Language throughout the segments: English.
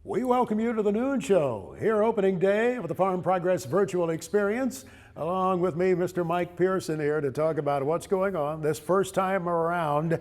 We welcome you to the Noon Show, here opening day of the Farm Progress virtual experience. Along with me, Mr. Mike Pearson here to talk about what's going on this first time around.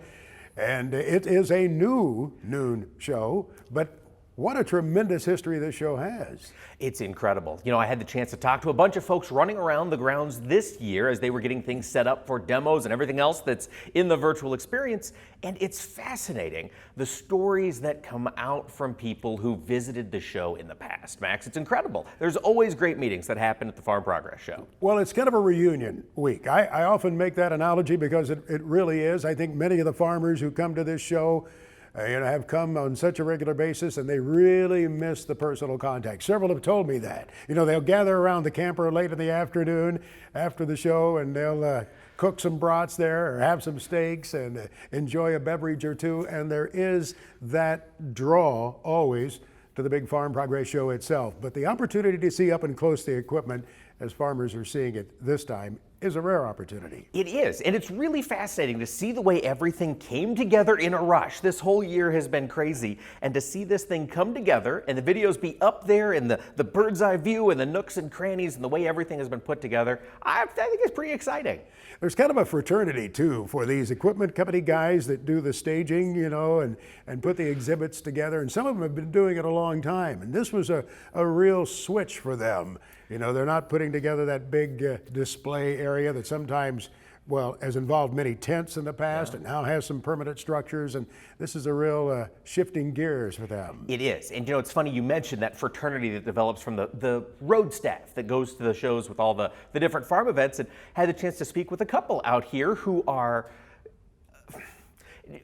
And it is a new Noon Show, but what a tremendous history this show has. It's incredible. You know, I had the chance to talk to a bunch of folks running around the grounds this year as they were getting things set up for demos and everything else that's in the virtual experience. And it's fascinating, the stories that come out from people who visited the show in the past. Max, it's incredible. There's always great meetings that happen at the Farm Progress Show. Well, it's kind of a reunion week. I often make that analogy because it really is. I think many of the farmers who come to this show have come on such a regular basis, and they really miss the personal contact. Several have told me that. You know, they'll gather around the camper late in the afternoon after the show, and they'll cook some brats there or have some steaks and enjoy a beverage or two. And there is that draw always to the big Farm Progress Show itself. But the opportunity to see up and close the equipment, as farmers are seeing it this time, is a rare opportunity. It is, and it's really fascinating to see the way everything came together in a rush. This whole year has been crazy, and to see this thing come together and the videos be up there and the bird's eye view and the nooks and crannies and the way everything has been put together, I think it's pretty exciting. There's kind of a fraternity too for these equipment company guys that do the staging, you know, and put the exhibits together, and some of them have been doing it a long time, and this was a real switch for them. You know, they're not putting together that big display area that sometimes, well, has involved many tents in the past, and now has some permanent structures, and this is a real shifting gears for them. It is, and you know, it's funny you mentioned that fraternity that develops from the road staff that goes to the shows with all the different farm events, and had the chance to speak with a couple out here who are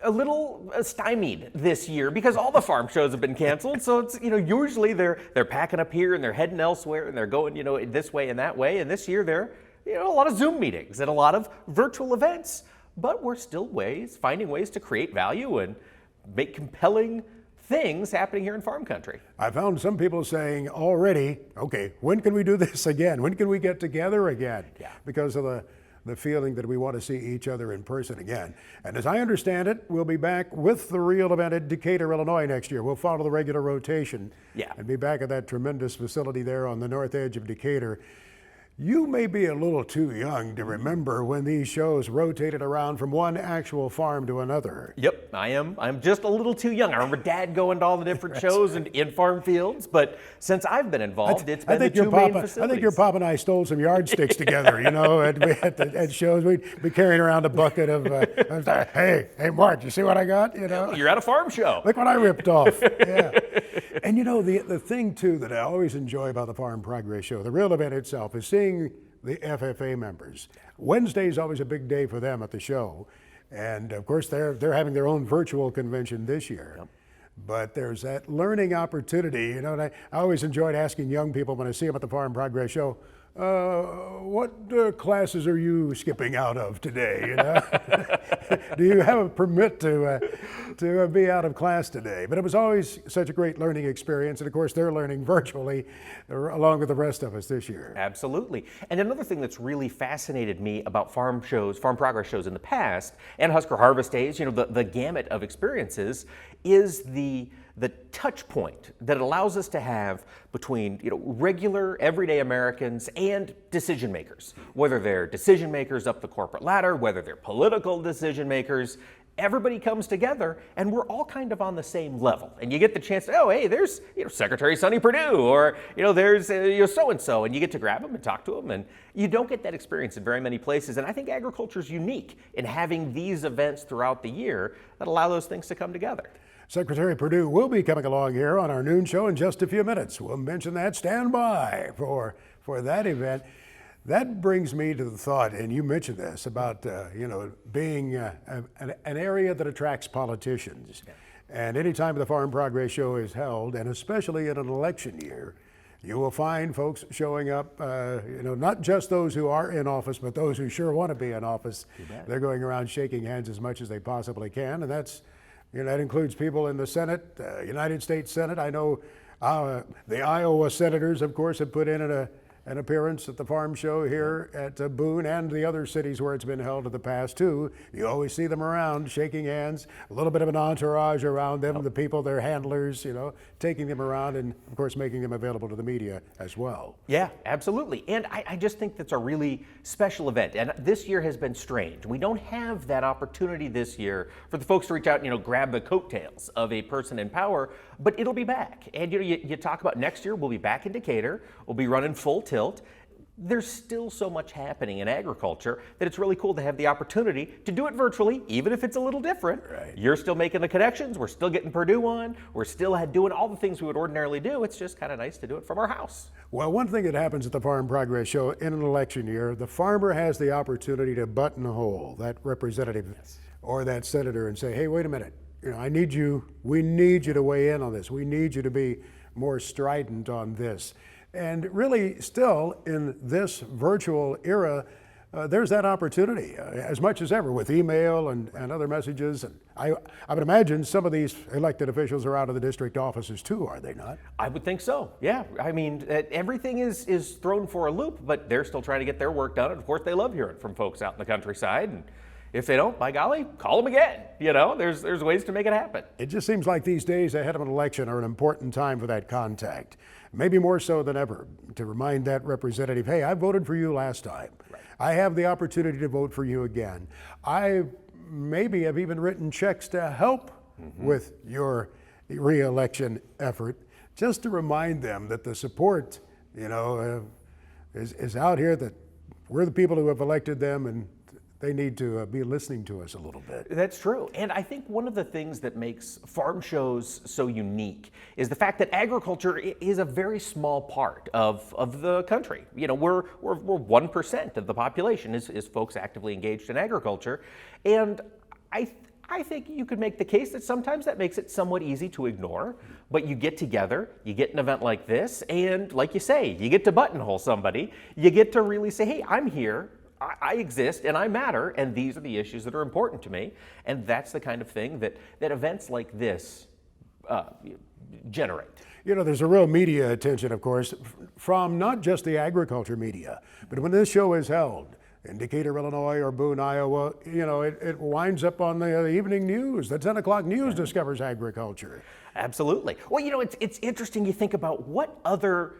a little stymied this year because all the farm shows have been canceled. So it's, you know, usually they're packing up here and they're heading elsewhere and they're going, you know, this way and that way. And this year they're, you know, a lot of Zoom meetings and a lot of virtual events, but we're still finding ways to create value and make compelling things happening here in farm country. I found some people saying already, okay, when can we do this again? When can we get together again? Yeah. Because of the feeling that we want to see each other in person again. And as I understand it, we'll be back with the real event at Decatur, Illinois next year. We'll follow the regular rotation and be back at that tremendous facility there on the north edge of Decatur. You may be a little too young to remember when these shows rotated around from one actual farm to another. Yep, I am. I'm just a little too young. I remember Dad going to all the different shows and in farm fields, but since I've been involved, it's been the two main facilities. I think your pop and I stole some yardsticks together, you know, at shows. We'd be carrying around a bucket of, hey, Mark, you see what I got? You know, you're at a farm show. Look what I ripped off. Yeah. And you know, the thing too that I always enjoy about the Farm Progress Show, the real event itself, is seeing the FFA members. Wednesday is always a big day for them at the show, and of course they're having their own virtual convention this year. Yep. But there's that learning opportunity, you know, and I always enjoyed asking young people when I see them at the Farm Progress Show, what classes are you skipping out of today? You know, do you have a permit to be out of class today? But it was always such a great learning experience, and of course they're learning virtually along with the rest of us this year. Absolutely. And another thing that's really fascinated me about farm progress shows in the past, and Husker Harvest Days, you know, the gamut of experiences, is the touch point that it allows us to have between, you know, regular everyday Americans and decision makers, whether they're decision makers up the corporate ladder, whether they're political decision makers. Everybody comes together and we're all kind of on the same level. And you get the chance to, oh, hey, there's, you know, Secretary Sonny Perdue, or, you know, there's you know, so-and-so, and you get to grab them and talk to them. And you don't get that experience in very many places. And I think agriculture is unique in having these events throughout the year that allow those things to come together. Secretary Perdue will be coming along here on our noon show in just a few minutes. We'll mention that. Stand by for that event. That brings me to the thought, and you mentioned this, about you know, being an area that attracts politicians. Yeah. And anytime the Farm Progress Show is held, and especially in an election year, you will find folks showing up, you know, not just those who are in office, but those who sure want to be in office. They're going around shaking hands as much as they possibly can, and that's, you know, that includes people in the Senate, United States Senate. I know the Iowa senators, of course, have put in an appearance at the farm show here at Boone and the other cities where it's been held in the past too. You always see them around shaking hands, a little bit of an entourage around them, the people, their handlers, taking them around and of course making them available to the media as well. Yeah, absolutely. And I just think that's a really special event. And this year has been strange. We don't have that opportunity this year for the folks to reach out and grab the coattails of a person in power, but it'll be back. And you talk about next year, we'll be back in Decatur, we'll be running full tilt. There's still so much happening in agriculture that it's really cool to have the opportunity to do it virtually, even if it's a little different. Right. You're still making the connections, we're still getting Perdue on, we're still doing all the things we would ordinarily do. It's just kind of nice to do it from our house. Well, one thing that happens at the Farm Progress Show in an election year, the farmer has the opportunity to buttonhole that representative or that senator and say, hey, wait a minute, we need you to weigh in on this. We need you to be more strident on this. And really, still in this virtual era, there's that opportunity as much as ever with email and other messages. And I would imagine some of these elected officials are out of the district offices too, are they not? I would think so, yeah. I mean, everything is thrown for a loop, but they're still trying to get their work done. And of course, they love hearing from folks out in the countryside. And if they don't, by golly, call them again. There's ways to make it happen. It just seems like these days ahead of an election are an important time for that contact. Maybe more so than ever, to remind that representative, hey, I voted for you last time. Right. I have the opportunity to vote for you again. I maybe have even written checks to help with your re-election effort, just to remind them that the support, is out here, that we're the people who have elected them and they need to be listening to us a little bit. That's true. And I think one of the things that makes farm shows so unique is the fact that agriculture is a very small part of the country. We're 1% of the population is folks actively engaged in agriculture. And I think you could make the case that sometimes that makes it somewhat easy to ignore, but you get together, you get an event like this, and like you say, you get to buttonhole somebody, you get to really say, hey, I'm here, I exist and I matter, and these are the issues that are important to me. And that's the kind of thing that events like this generate. There's a real media attention, of course, from not just the agriculture media, but when this show is held in Decatur, Illinois, or Boone, Iowa, it winds up on the evening news. The 10 o'clock news discovers agriculture. Absolutely. Well, it's interesting. You think about what other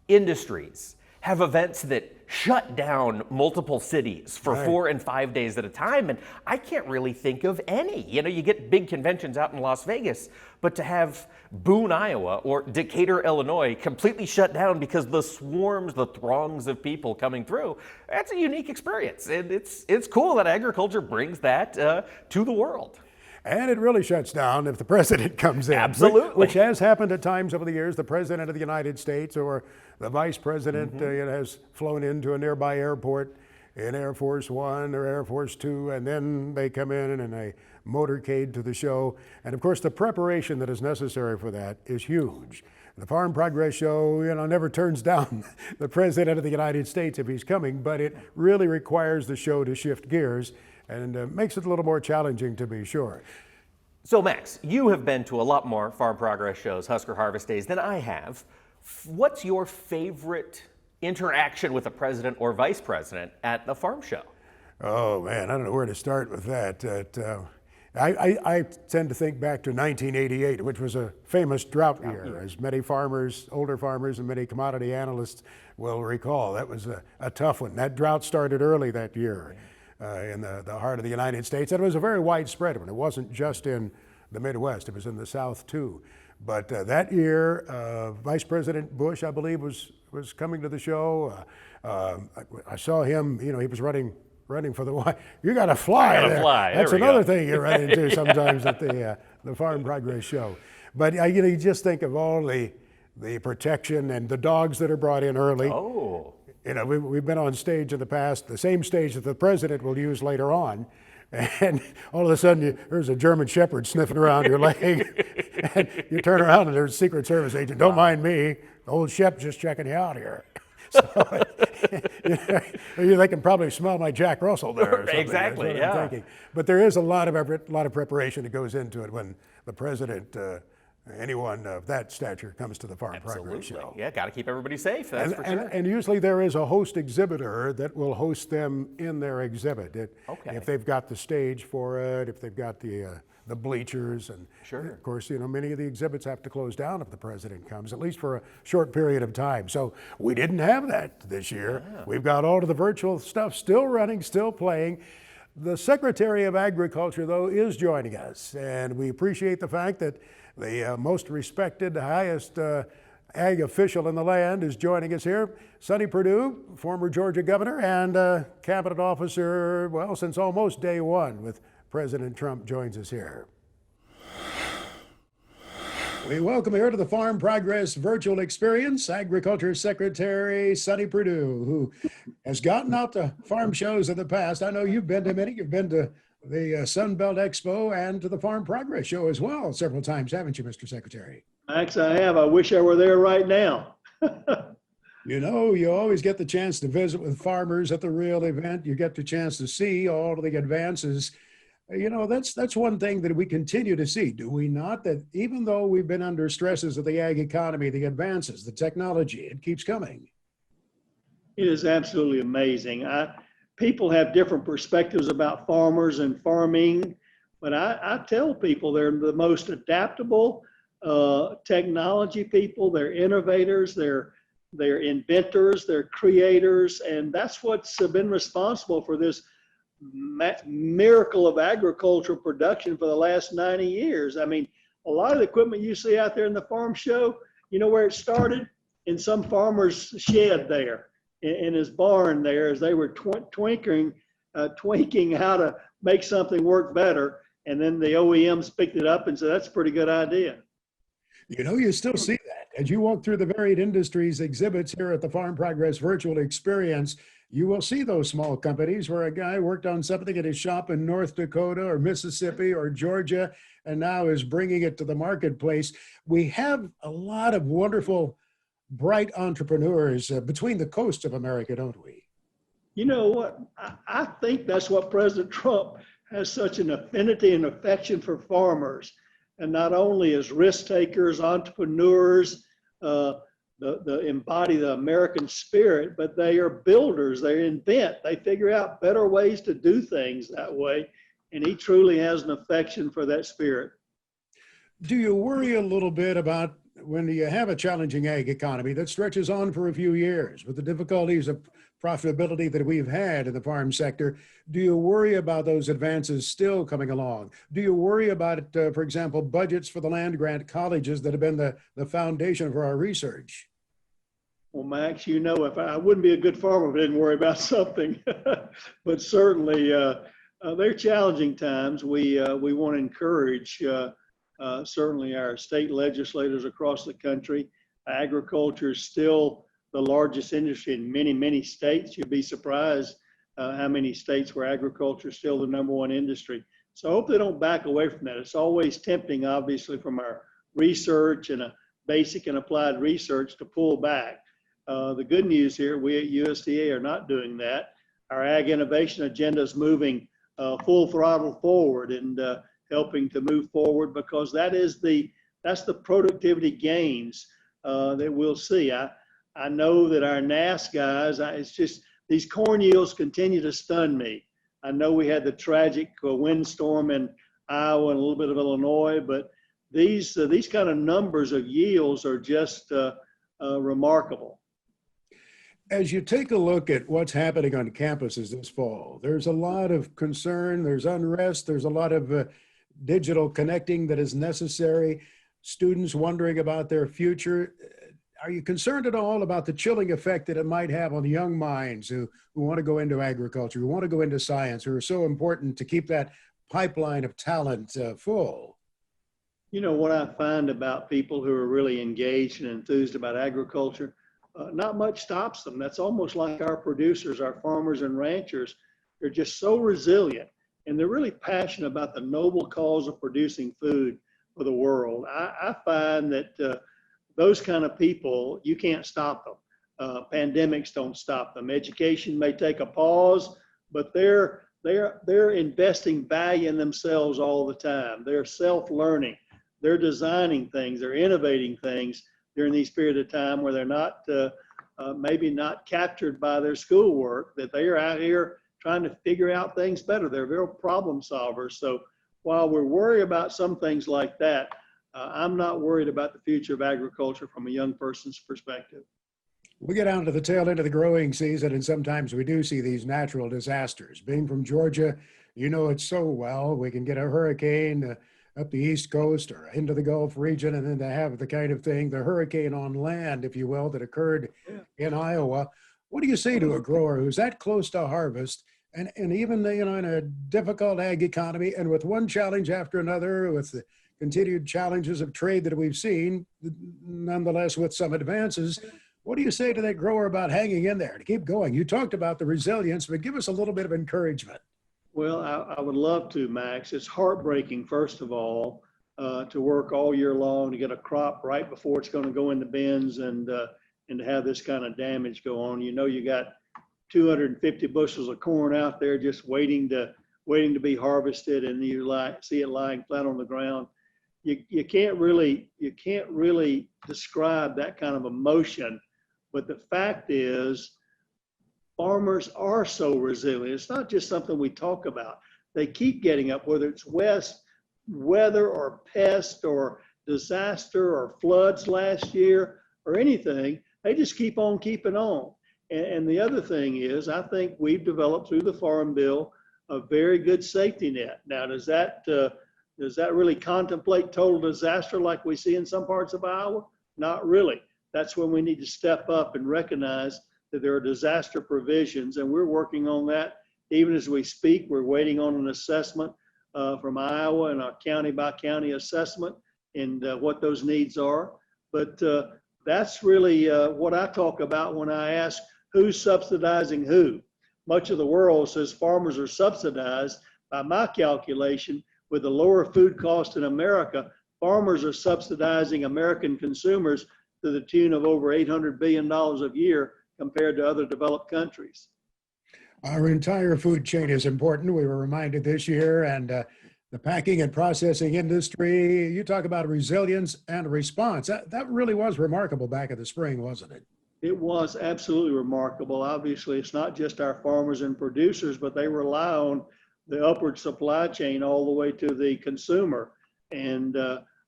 industries have events that shut down multiple cities for 4 and 5 days at a time, and I can't really think of any. You get big conventions out in Las Vegas, but to have Boone, Iowa, or Decatur, Illinois completely shut down because the throngs of people coming through, that's a unique experience, and it's cool that agriculture brings that to the world. And it really shuts down if the president comes in. Absolutely. Which has happened at times over the years. The president of the United States or the vice president has flown into a nearby airport in Air Force One or Air Force Two, and then they come in a motorcade to the show. And of course, the preparation that is necessary for that is huge. The Farm Progress Show, never turns down the president of the United States if he's coming, but it really requires the show to shift gears and makes it a little more challenging, to be sure. So Max, you have been to a lot more Farm Progress shows, Husker Harvest Days, than I have. What's your favorite interaction with the president or vice president at the farm show? Oh man, I don't know where to start with that. I tend to think back to 1988, which was a famous drought year, as many farmers, older farmers, and many commodity analysts will recall. That was a tough one. That drought started early that year. In the heart of the United States. And it was a very widespread one. It wasn't just in the Midwest, it was in the South too. But that year, Vice President Bush, I believe, was coming to the show. I saw him, he was running for the White. You got to fly. That's another thing you run into sometimes at the Farm Progress show. But you just think of all the protection and the dogs that are brought in early. Oh. We've been on stage in the past, the same stage that the president will use later on, and all of a sudden there's a German Shepherd sniffing around your leg, and you turn around and there's a Secret Service agent. Don't mind me, the old Shep just checking you out here. So they can probably smell my Jack Russell there. Or something. Exactly, I'm thinking. But there is a lot of effort, a lot of preparation that goes into it when the president anyone of that stature comes to the Farm Progress Absolutely. Show. Yeah, got to keep everybody safe. That's for And, sure. and usually there is a host exhibitor that will host them in their exhibit. Okay. If they've got the stage for it, if they've got the bleachers, and Sure. of course, many of the exhibits have to close down if the president comes, at least for a short period of time. So we didn't have that this year. Yeah. We've got all of the virtual stuff still running, still playing. The Secretary of Agriculture, though, is joining us, and we appreciate the fact that the most respected, highest ag official in the land is joining us here. Sonny Perdue, former Georgia governor and cabinet officer, well, since almost day one with President Trump, joins us here. We welcome here to the Farm Progress virtual experience, Agriculture Secretary Sonny Perdue, who has gotten out to farm shows in the past. I know you've been to many. You've been to the Sun Belt Expo and to the Farm Progress Show as well several times, haven't you, Mr. Secretary? Max, I have. I wish I were there right now. You always get the chance to visit with farmers at the real event. You get the chance to see all of the advances. That's one thing that we continue to see, do we not? That even though we've been under stresses of the ag economy, the advances, the technology, it keeps coming. It is absolutely amazing. People have different perspectives about farmers and farming, but I tell people they're the most adaptable technology people. They're innovators, they're inventors, they're creators, and that's what's been responsible for this miracle of agricultural production for the last 90 years. I mean, a lot of the equipment you see out there in the farm show, you know where it started? In some farmer's shed there, in his barn there, as they were tweaking how to make something work better. And then the OEMs picked it up and said, that's a pretty good idea. You still see that. As you walk through the varied industries exhibits here at the Farm Progress virtual experience, you will see those small companies where a guy worked on something at his shop in North Dakota or Mississippi or Georgia and now is bringing it to the marketplace. We have a lot of wonderful, bright entrepreneurs between the coasts of America, don't we? You know what? I think that's what President Trump has such an affinity and affection for farmers. And not only as risk takers, entrepreneurs, embody the American spirit, but they are builders. They invent. They figure out better ways to do things that way. And he truly has an affection for that spirit. Do you worry a little bit about when you have a challenging ag economy that stretches on for a few years with the difficulties of profitability that we've had in the farm sector? Do you worry about those advances still coming along? Do you worry about, for example, budgets for the land grant colleges that have been the foundation for our research? Well, Max, if I wouldn't be a good farmer if I didn't worry about something. But certainly, they're challenging times. We want to encourage certainly our state legislators across the country. Agriculture is still the largest industry in many, many states. You'd be surprised how many states where agriculture is still the #1 industry. So I hope they don't back away from that. It's always tempting, obviously, from our research and a basic and applied research to pull back. The good news here, we at USDA are not doing that. Our ag innovation agenda is moving full throttle forward and helping to move forward because that's the productivity gains that we'll see. I know that our NASS guys, it's just these corn yields continue to stun me. I know we had the tragic windstorm in Iowa and a little bit of Illinois, but these kind of numbers of yields are just remarkable. As you take a look at what's happening on campuses this fall, there's a lot of concern, there's unrest, there's a lot of digital connecting that is necessary, students wondering about their future. Are you concerned at all about the chilling effect that it might have on young minds who want to go into agriculture, who want to go into science, who are so important to keep that pipeline of talent full? What I find about people who are really engaged and enthused about agriculture, not much stops them. That's almost like our producers, our farmers and ranchers. They're just so resilient and they're really passionate about the noble cause of producing food for the world. I find that those kind of people, you can't stop them. Pandemics don't stop them. Education may take a pause, but they're investing value in themselves all the time. They're self-learning. they're designing things, they're innovating things during these periods of time where they're not maybe not captured by their schoolwork, that they are out here trying to figure out things better. They're real problem solvers. So while we're worried about some things like that, I'm not worried about the future of agriculture from a young person's perspective. We get down to the tail end of the growing season, and sometimes we do see these natural disasters. Being from Georgia, you know it so well. We can get a hurricane up the East Coast or into the Gulf region, and then to have the kind of thing, the hurricane on land, if you will, that occurred in Iowa. What do you say to a grower who's that close to harvest, and even in a difficult ag economy, and with one challenge after another, with the continued challenges of trade that we've seen, nonetheless with some advances? What do you say to that grower about hanging in there, to keep going? You talked about the resilience, but give us a little bit of encouragement. Well, I would love to, Max. It's heartbreaking, first of all, to work all year long to get a crop right before it's going to go in the bins and to have this kind of damage go on. You know, you got 250 bushels of corn out there just waiting to be harvested, and you see it lying flat on the ground. You can't really describe that kind of emotion. But the fact is, farmers are so resilient. It's not just something we talk about. They keep getting up, whether it's weather or pest or disaster or floods last year or anything. They just keep on keeping on. And the other thing is, I think we've developed through the Farm Bill a very good safety net. Now, does that really contemplate total disaster like we see in some parts of Iowa? Not really. That's when we need to step up and recognize that there are disaster provisions, and we're working on that even as we speak. We're waiting on an assessment from Iowa and a county by county assessment and what those needs are. But that's really what I talk about when I ask who's subsidizing who. Much of the world says farmers are subsidized. By my calculation, with the lower food cost in America, farmers are subsidizing American consumers to the tune of over $800 billion a year compared to other developed countries. Our entire food chain is important. We were reminded this year, and the packing and processing industry, you talk about resilience and response. That really was remarkable back in the spring, wasn't it? It was absolutely remarkable. Obviously, it's not just our farmers and producers, but they rely on the upward supply chain all the way to the consumer. And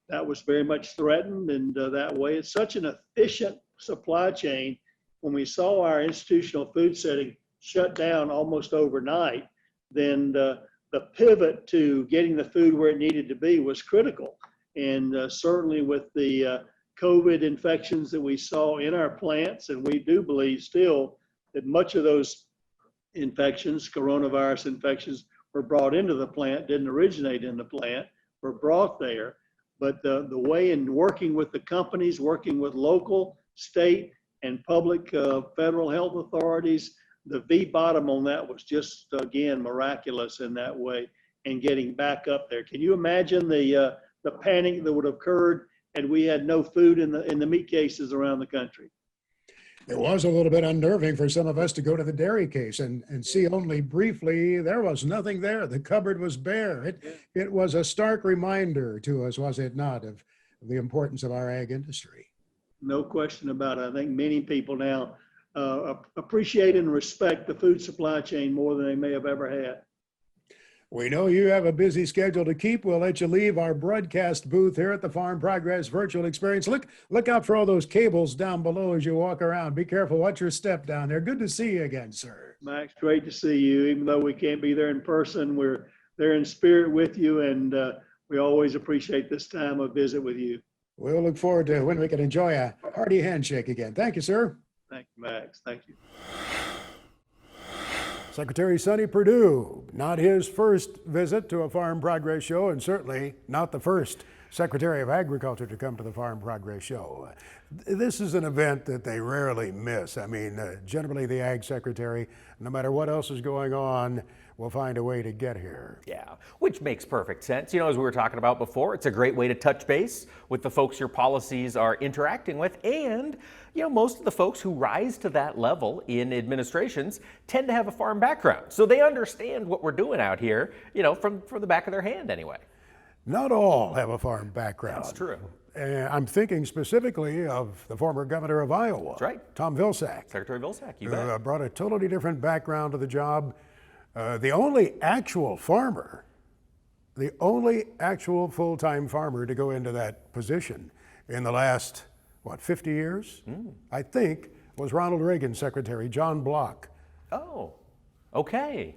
that was very much threatened, and that way it's such an efficient supply chain. When we saw our institutional food setting shut down almost overnight, then the pivot to getting the food where it needed to be was critical. And certainly with the COVID infections that we saw in our plants, and we do believe still that much of those infections, coronavirus infections, were brought into the plant, didn't originate in the plant, were brought there. But the way in working with the companies, working with local, state, and public federal health authorities, the V bottom on that was just, again, miraculous in that way, and getting back up there. Can you imagine the panic that would have occurred had we had no food in the meat cases around the country? It was a little bit unnerving for some of us to go to the dairy case and see only briefly there was nothing there. The cupboard was bare. It was a stark reminder to us, was it not, of the importance of our ag industry? No question about it. I think many people now appreciate and respect the food supply chain more than they may have ever had. We know you have a busy schedule to keep. We'll let you leave our broadcast booth here at the Farm Progress Virtual Experience. Look out for all those cables down below as you walk around. Be careful. Watch your step down there. Good to see you again, sir. Max, great to see you. Even though we can't be there in person, we're there in spirit with you, and we always appreciate this time of visit with you. We'll look forward to when we can enjoy a hearty handshake again. Thank you, sir. Thank you, Max. Thank you. Secretary Sonny Perdue, not his first visit to a Farm Progress Show, and certainly not the first Secretary of Agriculture to come to the Farm Progress Show. This is an event that they rarely miss. I mean, generally the Ag Secretary, no matter what else is going on, will find a way to get here. Yeah, which makes perfect sense. You know, as we were talking about before, it's a great way to touch base with the folks your policies are interacting with. And, you know, most of the folks who rise to that level in administrations tend to have a farm background. So they understand what we're doing out here, you know, from the back of their hand anyway. Not all have a farm background. That's true. I'm thinking specifically of the former governor of Iowa, That's right. Tom Vilsack, Secretary Vilsack, you who bet. brought a totally different background to the job. The only actual farmer, the only actual full-time farmer to go into that position in the last, 50 years? I think, was Ronald Reagan's secretary, John Block, Oh, okay.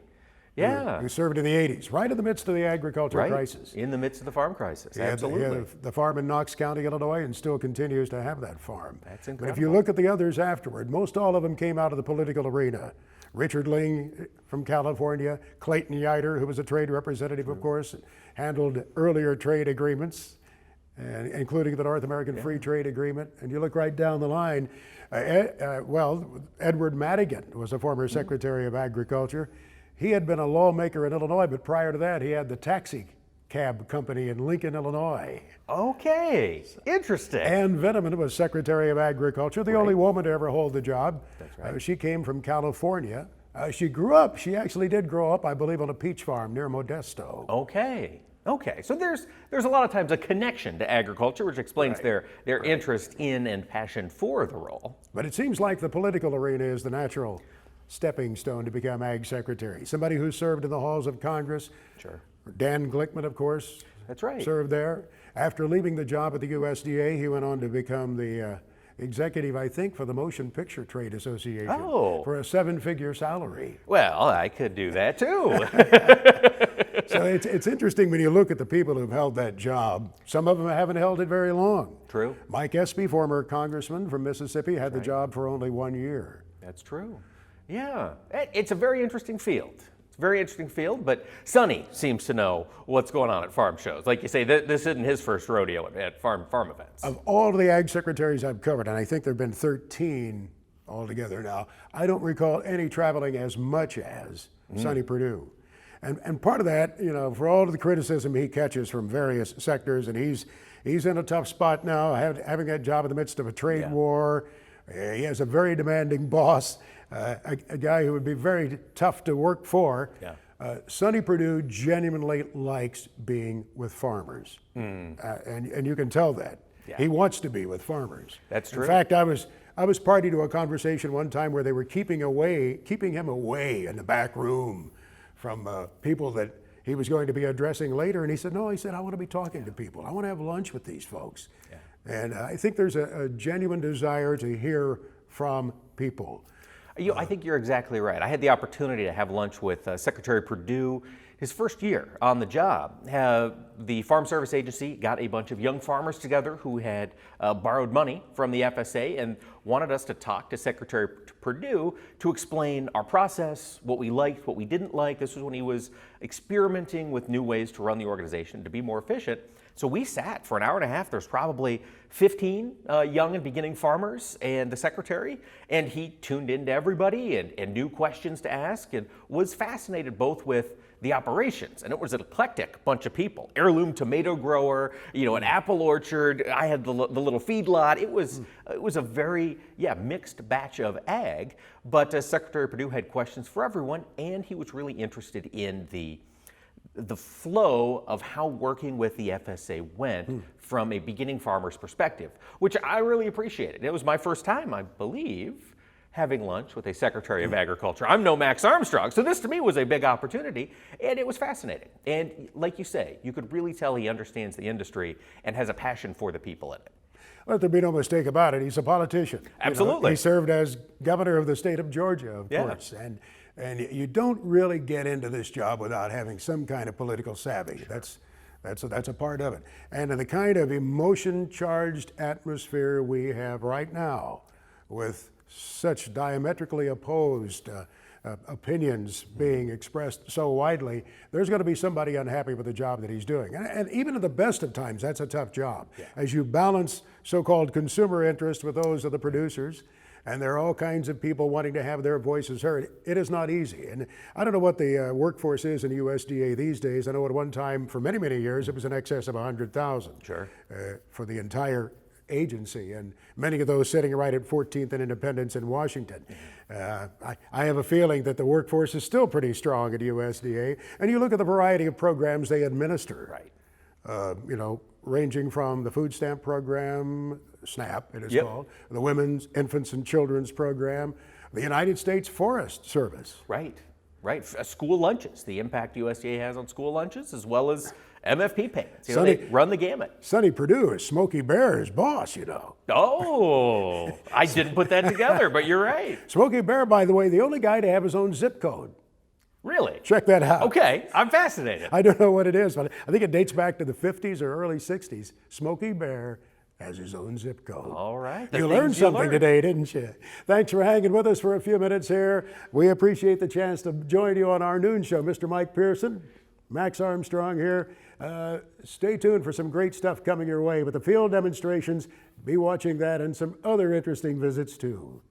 Yeah. who served in the 80s, right in the midst of the agriculture Right. crisis. In the midst of the farm crisis. He had Absolutely. the farm in Knox County, Illinois, and still continues to have that farm. That's But if incredible. you look at the others afterward, most all of them came out of the political arena. Richard Ling from California, Clayton Yiter, who was a trade representative, of course, handled earlier trade agreements, and including the North American Free Trade Agreement. And you look right down the line, Edward Madigan was a former Secretary of Agriculture. He had been a lawmaker in Illinois, but prior to that, he had the taxi cab company in Lincoln, Illinois. Okay. Interesting. Ann Veneman was Secretary of Agriculture, the only woman to ever hold the job. That's right. She came from California. She actually did grow up, I believe, on a peach farm near Modesto. Okay. Okay. So there's a lot of times a connection to agriculture, which explains their interest in and passion for the role. But it seems like the political arena is the natural stepping stone to become Ag Secretary. Somebody who served in the halls of Congress. Sure. Dan Glickman, of course, That's right. served there. After leaving the job at the USDA, he went on to become the executive, I think, for the Motion Picture Trade Association Oh. for a 7-figure salary. Well, I could do that too. So it's interesting when you look at the people who've held that job. Some of them haven't held it very long. True. Mike Espy, former congressman from Mississippi, had the job for only 1 year. That's true. Yeah. It's a very interesting field. It's a very interesting field, but Sonny seems to know what's going on at farm shows. Like you say, this isn't his first rodeo at farm events. Of all of the ag secretaries I've covered, and I think there have been 13 altogether now, I don't recall any traveling as much as Sonny Perdue. And part of that, for all of the criticism he catches from various sectors, and he's in a tough spot now, having that job in the midst of a trade war. He has a very demanding boss, a guy who would be very tough to work for. Yeah. Sonny Perdue genuinely likes being with farmers, and you can tell that. Yeah. He wants to be with farmers. That's true. In fact, I was party to a conversation one time where they were keeping him away in the back room from people that he was going to be addressing later. And he said, no, I want to be talking to people. I want to have lunch with these folks. Yeah. And I think there's a genuine desire to hear from people. I think you're exactly right. I had the opportunity to have lunch with Secretary Perdue his first year on the job. The Farm Service Agency got a bunch of young farmers together who had borrowed money from the FSA and wanted us to talk to Secretary Perdue to explain our process, what we liked, what we didn't like. This was when he was experimenting with new ways to run the organization to be more efficient. So we sat for an hour and a half. There's probably 15 young and beginning farmers and the secretary, and he tuned into everybody and knew questions to ask and was fascinated both with the operations, and it was an eclectic bunch of people. Heirloom tomato grower, an apple orchard. I had the little feedlot. It was a very mixed batch of ag, but Secretary Perdue had questions for everyone, and he was really interested in the flow of how working with the FSA went from a beginning farmer's perspective, which I really appreciated. It was my first time, I believe, having lunch with a Secretary of Agriculture. I'm no Max Armstrong, so this to me was a big opportunity, and it was fascinating. And like you say, you could really tell he understands the industry and has a passion for the people in it. Let there be no mistake about it. He's a politician. Absolutely. He served as governor of the state of Georgia, of Yeah. course. And you don't really get into this job without having some kind of political savvy. That's a part of it. And in the kind of emotion-charged atmosphere we have right now, with such diametrically opposed opinions being expressed so widely, there's going to be somebody unhappy with the job that he's doing. And even at the best of times, that's a tough job. Yeah. As you balance so-called consumer interest with those of the producers, and there are all kinds of people wanting to have their voices heard, it is not easy. And I don't know what the workforce is in the USDA these days. I know at one time, for many, many years, it was in excess of 100,000 Sure. For the entire agency, and many of those sitting right at 14th and Independence in Washington. I have a feeling that the workforce is still pretty strong at USDA, and you look at the variety of programs they administer. Right. ranging from the food stamp program, SNAP it is Yep. called, the Women's, Infants, and Children's program, the United States Forest Service. Right, right. School lunches, the impact USDA has on school lunches, as well as MFP payments. They run the gamut. Sonny Perdue is Smokey Bear's boss, Oh, I didn't put that together, but you're right. Smokey Bear, by the way, the only guy to have his own zip code. Really? Check that out. Okay, I'm fascinated. I don't know what it is, but I think it dates back to the 50s or early 60s. Smokey Bear has his own zip code. All right. You learned something today, didn't you? Thanks for hanging with us for a few minutes here. We appreciate the chance to join you on our noon show. Mr. Mike Pearson, Max Armstrong here. Stay tuned for some great stuff coming your way. But the field demonstrations, be watching that and some other interesting visits too.